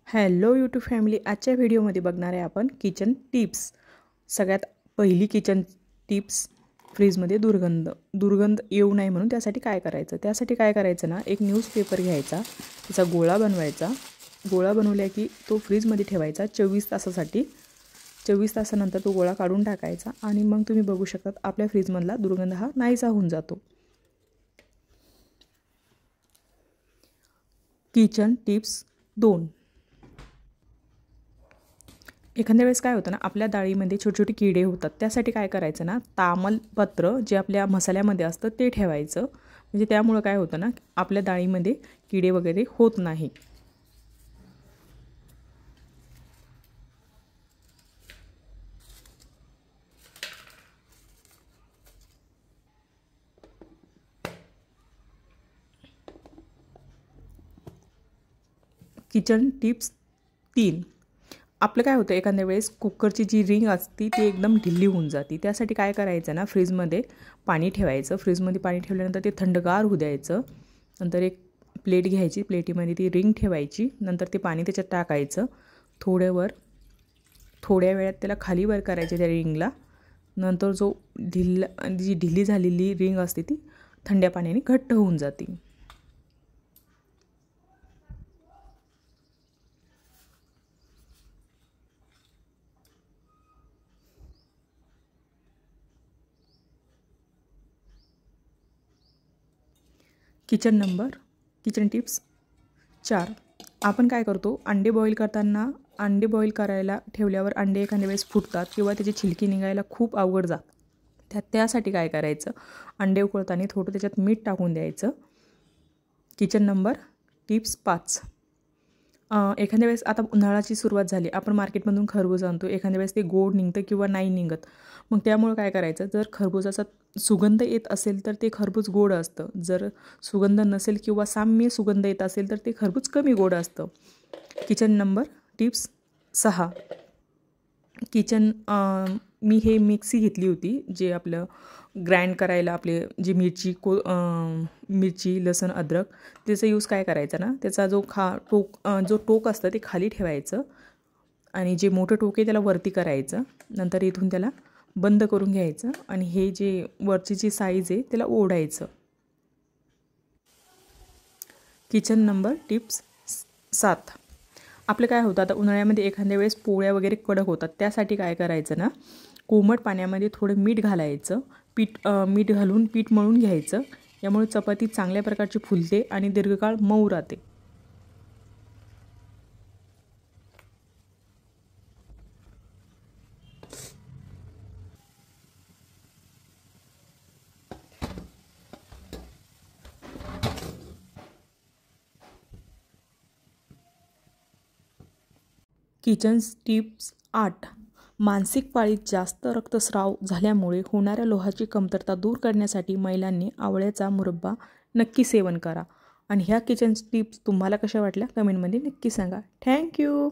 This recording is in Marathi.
हॅलो यूट्यूब फॅमिली, आजच्या व्हिडिओमध्ये बघणार आहे आपण किचन टिप्स। सगळ्यात पहिली किचन टिप्स, फ्रीजमध्ये दुर्गंध येऊ नये म्हणून त्यासाठी काय करायचं ना, एक न्यूजपेपर घ्यायचा, त्याचा गोळा बनवायचा। गोळा बनवला की तो फ्रीजमध्ये ठेवायचा 24 तासासाठी। 24 तासानंतर तो गोळा काढून टाकायचा आणि मग तुम्ही बघू शकता आपल्या फ्रीजमधला दुर्गंध हा नाहीसा होऊन जातो। Kitchen tips 2। एखाद्या वेळेस काय होतं ना, आपल्या डाळीमध्ये छोटे छोटे किडे होतात। त्यासाठी काय करायचं ना, तामलपत्र जे आपल्या मसाल्यामध्ये असतं ते ठेवायचं। म्हणजे त्यामुळे काय होतं ना, आपल्या डाळीमध्ये किडे वगैरे होत नाही। Kitchen tips 3। आपलं काय होतं, एखाद्या वेळेस कुकरची जी रिंग असती ती एकदम ढिल्ली होऊन जाते। त्यासाठी काय करायचं ना, फ्रीजमध्ये पाणी ठेवायचं। फ्रीजमध्ये पाणी ठेवल्यानंतर ते थंडगार होऊ द्यायचं। नंतर एक प्लेट घ्यायची, प्लेटीमध्ये ती रिंग ठेवायची। नंतर ते पाणी त्याच्यात टाकायचं। थोड्या वेळात त्याला खाली वर करायचे त्या रिंगला। नंतर जी ढिल्ली झालेली रिंग असते ती थंड्या पाण्याने घट्ट होऊन जाते। Kitchen tips 4। आपण काय करतो, अंडे बॉईल करायला ठेवल्यावर अंडे एखाद्या वेळेस फुटतात किंवा त्याची छिलकी निघायला खूप अवघड जात। त्यासाठी काय करायचं, अंडे उकळताना थोडं त्याच्यात मीठ टाकून द्यायचं। टिप्स 5। एखाद्या वेळेस आता उन्हाळ्याची सुरुवात झाली, आपण मार्केटमधून खरबूज आणतो। एखाद्या वेळेस ते गोड निघतं किंवा नाही निघत। मग त्यामुळे काय करायचं, जर खरबूजाचा सुगंध येत असेल तर ते खरबूज गोड असतं। जर सुगंध नसेल किंवा साम्य सुगंध येत असेल तर ते खरबूज कमी गोड असतं। टिप्स 6। मी हे मिक्सी घेतली होती, जे आपलं ग्राइंड करायला आपले जे मिरची लसूण अद्रक त्याचा यूज काय करायचा ना, त्याचा जो टोक असतं ते खाली ठेवायचं आणि जे मोठं टोक आहे त्याला वरती करायचं। नंतर इथून त्याला बंद करून घ्यायचं आणि हे जे वरची जी साईज आहे त्याला ओढायचं। टिप्स 7। आपलं काय होतं, आता उन्हाळ्यामध्ये एखाद्या वेळेस पोळ्या वगैरे कडक होतात। त्यासाठी काय करायचं ना, कोमट पाण्यामध्ये थोडं मीठ घालायचं। मीठ घालून पीठ मळून घ्यायचं। यामुळे चपाती चांगल्या प्रकारची फुलते आणि दीर्घकाळ मऊ राहते। Kitchen tips 8। मासिक पाळीत जास्त रक्तस्राव झाल्यामुळे होणाऱ्या लोहाची कमतरता दूर करण्यासाठी महिलांनी आवळ्याचा मुरब्बा नक्की सेवन करा। आणि ह्या किचन टिप्स तुम्हाला कशा वाटल्या कमेंटमध्ये नक्की सांगा। थँक्यू।